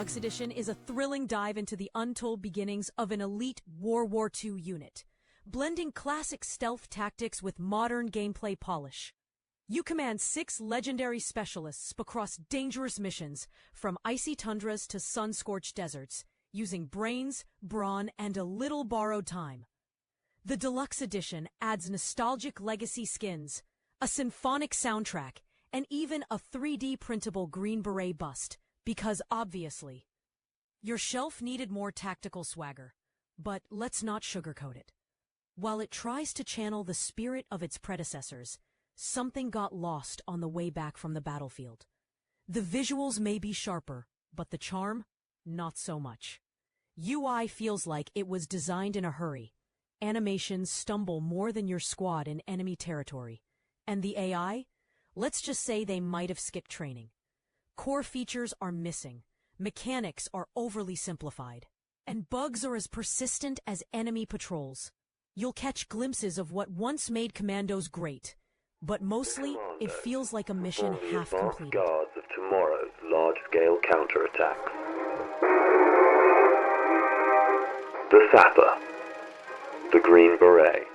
Deluxe Edition is a thrilling dive into the untold beginnings of an elite World War II unit, blending classic stealth tactics with modern gameplay polish. You command 6 legendary specialists across dangerous missions, from icy tundras to sun-scorched deserts, using brains, brawn, and a little borrowed time. The Deluxe Edition adds nostalgic legacy skins, a symphonic soundtrack, and even a 3D printable Green Beret bust, because obviously, your shelf needed more tactical swagger. But let's not sugarcoat it. While it tries to channel the spirit of its predecessors, something got lost on the way back from the battlefield. The visuals may be sharper, but the charm, not so much. UI feels like it was designed in a hurry. Animations stumble more than your squad in enemy territory. And the AI? Let's just say they might have skipped training. Core features are missing, mechanics are overly simplified, and bugs are as persistent as enemy patrols. You'll catch glimpses of what once made Commandos great, but mostly it feels like a mission half completed. Guards of tomorrow's large-scale counterattacks. The Sapper. The Green Beret.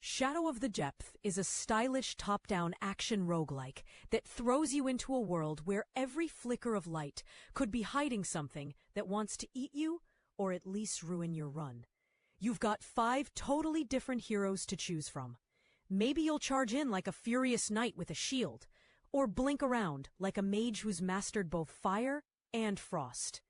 Shadow of the Depth is a stylish top-down action roguelike that throws you into a world where every flicker of light could be hiding something that wants to eat you or at least ruin your run. You've got 5 totally different heroes to choose from. Maybe you'll charge in like a furious knight with a shield, or blink around like a mage who's mastered both fire and frost.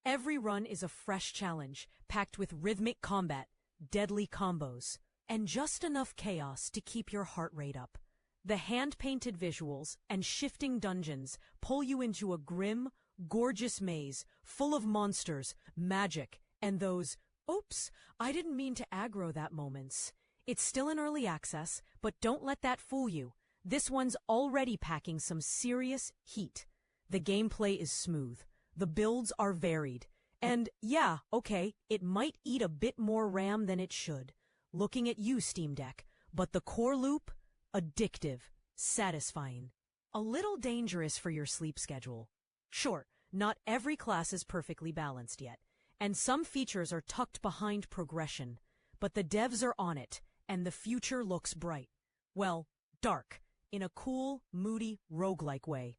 Every run is a fresh challenge, packed with rhythmic combat, deadly combos, and just enough chaos to keep your heart rate up. The hand-painted visuals and shifting dungeons pull you into a grim, gorgeous maze full of monsters, magic, and those, "Oops, I didn't mean to aggro that" moments. It's still in early access, but don't let that fool you. This one's already packing some serious heat. The gameplay is smooth, the builds are varied, and yeah, okay, it might eat a bit more RAM than it should. Looking at you, Steam Deck, but the core loop? Addictive, satisfying. A little dangerous for your sleep schedule. Sure, not every class is perfectly balanced yet, and some features are tucked behind progression, but the devs are on it, and the future looks bright. Well, dark, in a cool, moody, roguelike way.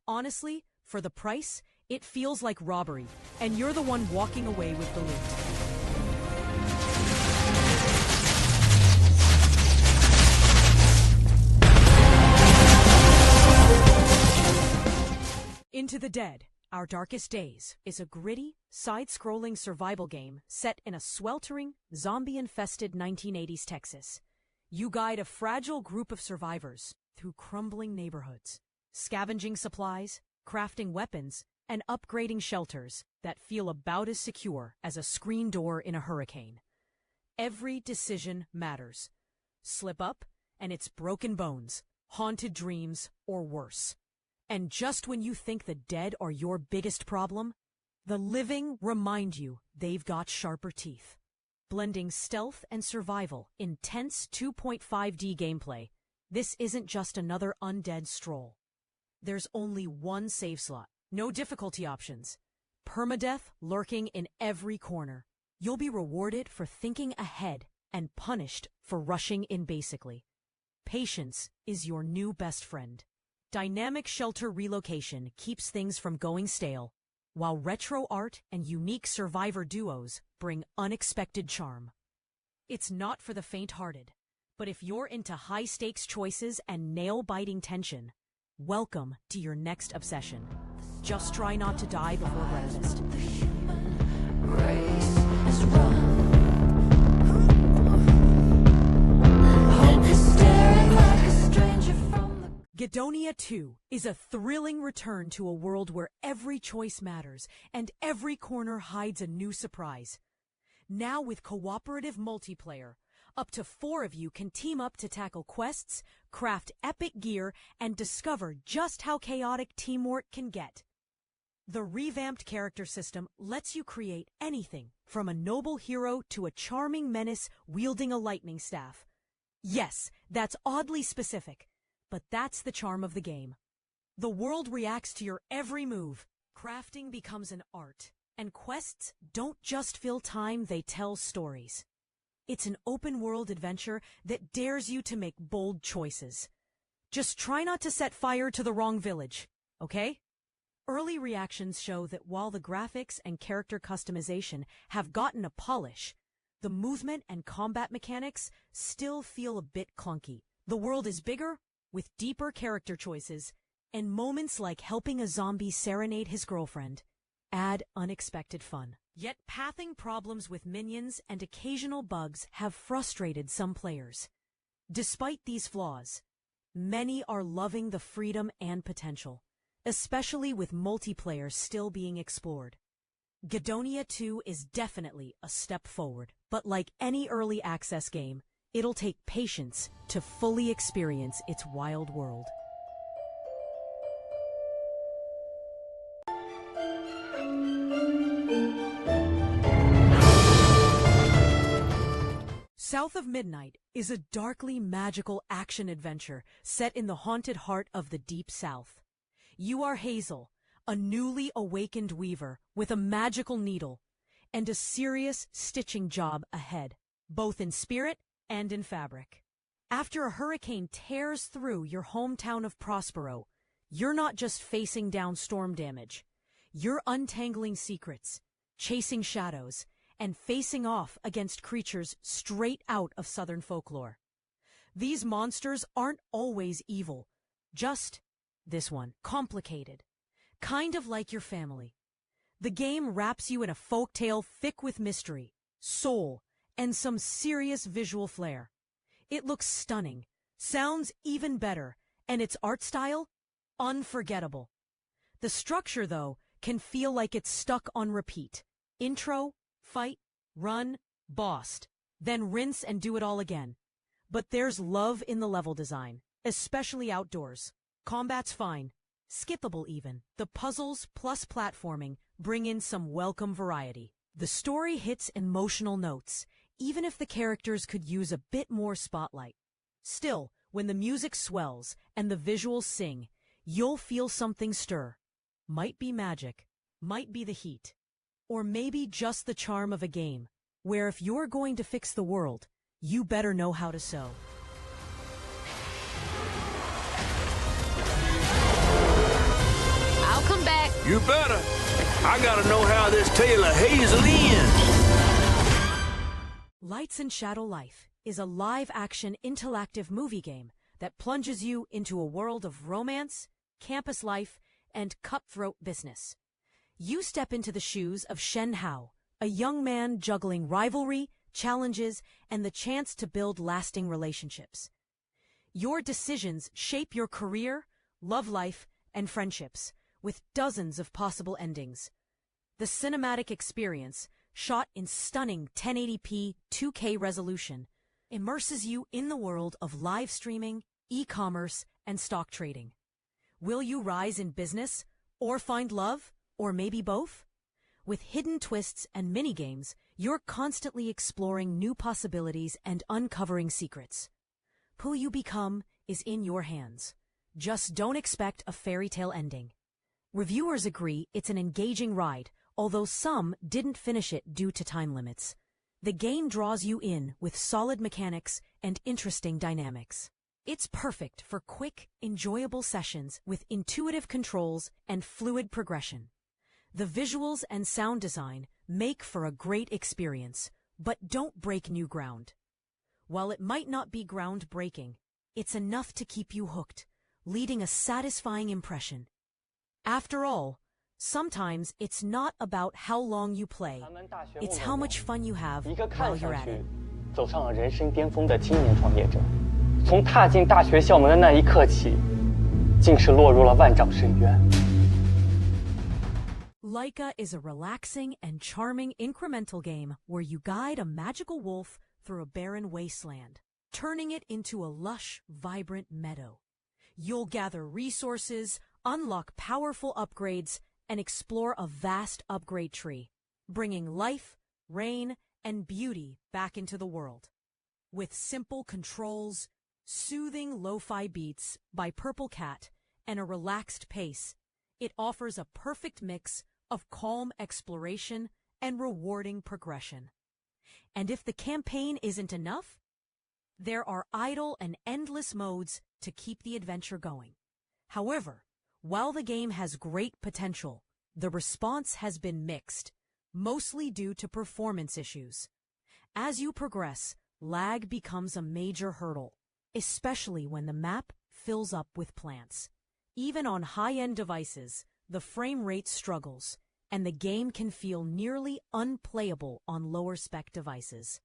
Honestly, for the price, it feels like robbery, and you're the one walking away with the loot. Into the Dead, Our Darkest Days is a gritty, side-scrolling survival game set in a sweltering, zombie-infested 1980s Texas. You guide a fragile group of survivors through crumbling neighborhoods, scavenging supplies, crafting weapons, and upgrading shelters that feel about as secure as a screen door in a hurricane. Every decision matters. Slip up, and it's broken bones, haunted dreams, or worse. And just when you think the dead are your biggest problem, the living remind you they've got sharper teeth. Blending stealth and survival in tense 2.5D gameplay, this isn't just another undead stroll. There's only one save slot, no difficulty options. Permadeath lurking in every corner. You'll be rewarded for thinking ahead and punished for rushing in basically. Patience is your new best friend. Dynamic shelter relocation keeps things from going stale, while retro art and unique survivor duos bring unexpected charm. It's not for the faint-hearted, but if you're into high-stakes choices and nail-biting tension, welcome to your next obsession. Just try not to die before breakfast. Gedonia 2 is a thrilling return to a world where every choice matters and every corner hides a new surprise. Now with cooperative multiplayer, up to 4 of you can team up to tackle quests, craft epic gear, and discover just how chaotic teamwork can get. The revamped character system lets you create anything from a noble hero to a charming menace wielding a lightning staff. Yes, that's oddly specific. But that's the charm of the game. The world reacts to your every move, Crafting becomes an art, and quests don't just fill time, they tell stories. It's an open-world adventure that dares you to make bold choices. Just try not to set fire to the wrong village, okay? Early reactions show that while the graphics and character customization have gotten a polish, the movement and combat mechanics still feel a bit clunky. The world is bigger, with deeper character choices, and moments like helping a zombie serenade his girlfriend add unexpected fun. Yet pathing problems with minions and occasional bugs have frustrated some players. Despite these flaws, many are loving the freedom and potential, especially with multiplayer still being explored. Gedonia 2 is definitely a step forward, but like any early access game, it'll take patience to fully experience its wild world. South of Midnight is a darkly magical action-adventure set in the haunted heart of the Deep South. You are Hazel, a newly awakened weaver with a magical needle and a serious stitching job ahead, both in spirit and in fabric. After a hurricane tears through your hometown of Prospero, you're not just facing down storm damage. You're untangling secrets, chasing shadows, and facing off against creatures straight out of Southern folklore. These monsters aren't always evil, just this one, complicated, kind of like your family. The game wraps you in a folktale thick with mystery, soul, and some serious visual flair. It looks stunning, sounds even better, and its art style, unforgettable. The structure, though, can feel like it's stuck on repeat. Intro, fight, run, bossed, then rinse and do it all again. But there's love in the level design, especially outdoors. Combat's fine, skippable even. The puzzles plus platforming bring in some welcome variety. The story hits emotional notes, even if the characters could use a bit more spotlight. Still, when the music swells and the visuals sing, you'll feel something stir. Might be magic, might be the heat, or maybe just the charm of a game, where if you're going to fix the world, you better know how to sew. I'll come back. You better. I gotta know how this tale of Hazel ends. Lights and Shadow Life is a live-action interactive movie game that plunges you into a world of romance, campus life, and cutthroat business. You step into the shoes of Shen Hao, a young man juggling rivalry, challenges, and the chance to build lasting relationships. Your decisions shape your career, love life, and friendships, with dozens of possible endings. The cinematic experience, shot in stunning 1080p 2K resolution, immerses you in the world of live streaming, e-commerce, and stock trading. Will you rise in business, or find love, or maybe both? With hidden twists and minigames, you're constantly exploring new possibilities and uncovering secrets. Who you become is in your hands. Just don't expect a fairy tale ending. Reviewers agree it's an engaging ride, although some didn't finish it due to time limits. The game draws you in with solid mechanics and interesting dynamics. It's perfect for quick, enjoyable sessions with intuitive controls and fluid progression. The visuals and sound design make for a great experience, but don't break new ground. While it might not be groundbreaking, it's enough to keep you hooked, leaving a satisfying impression. After all, sometimes it's not about how long you play, it's how much fun you have while you're at it. 走上了人生巅峰的青年创业者，从踏进大学校门的那一刻起，竟是落入了万丈深渊。Lyca is a relaxing and charming incremental game where you guide a magical wolf through a barren wasteland, turning it into a lush, vibrant meadow. You'll gather resources, unlock powerful upgrades, and explore a vast upgrade tree, bringing life, rain, and beauty back into the world. With simple controls, soothing lo-fi beats by Purple Cat, and a relaxed pace, It offers a perfect mix of calm exploration and rewarding progression. And if the campaign isn't enough, there are idle and endless modes to keep the adventure going. However, while the game has great potential, the response has been mixed, mostly due to performance issues. As you progress, lag becomes a major hurdle, especially when the map fills up with plants. Even on high-end devices, the frame rate struggles, and the game can feel nearly unplayable on lower-spec devices.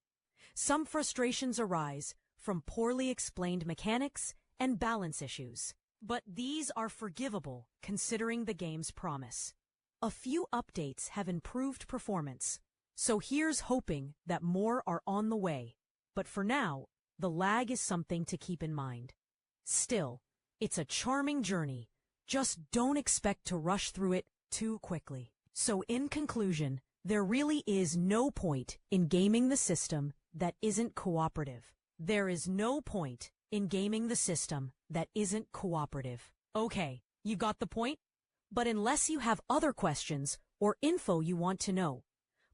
Some frustrations arise from poorly explained mechanics and balance issues, but these are forgivable considering the game's promise. A few updates have improved performance, so here's hoping that more are on the way. But for now, the lag is something to keep in mind. Still, it's a charming journey. Just don't expect to rush through it too quickly. So in conclusion, there really is no point in gaming the system that isn't cooperative. There is no point in gaming the system that isn't cooperative. Okay, you got the point? But unless you have other questions or info you want to know,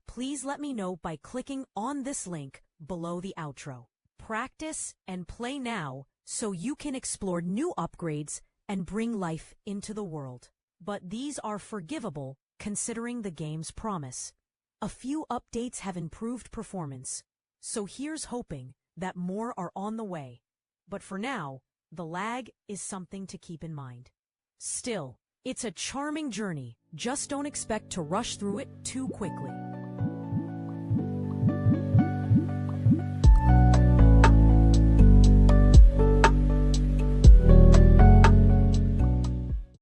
please let me know by clicking on this link below the outro. Practice and play now so you can explore new upgrades and bring life into the world. But these are forgivable considering the game's promise. A few updates have improved performance, so here's hoping that more are on the way. But for now, the lag is something to keep in mind. Still, it's a charming journey. Just don't expect to rush through it too quickly.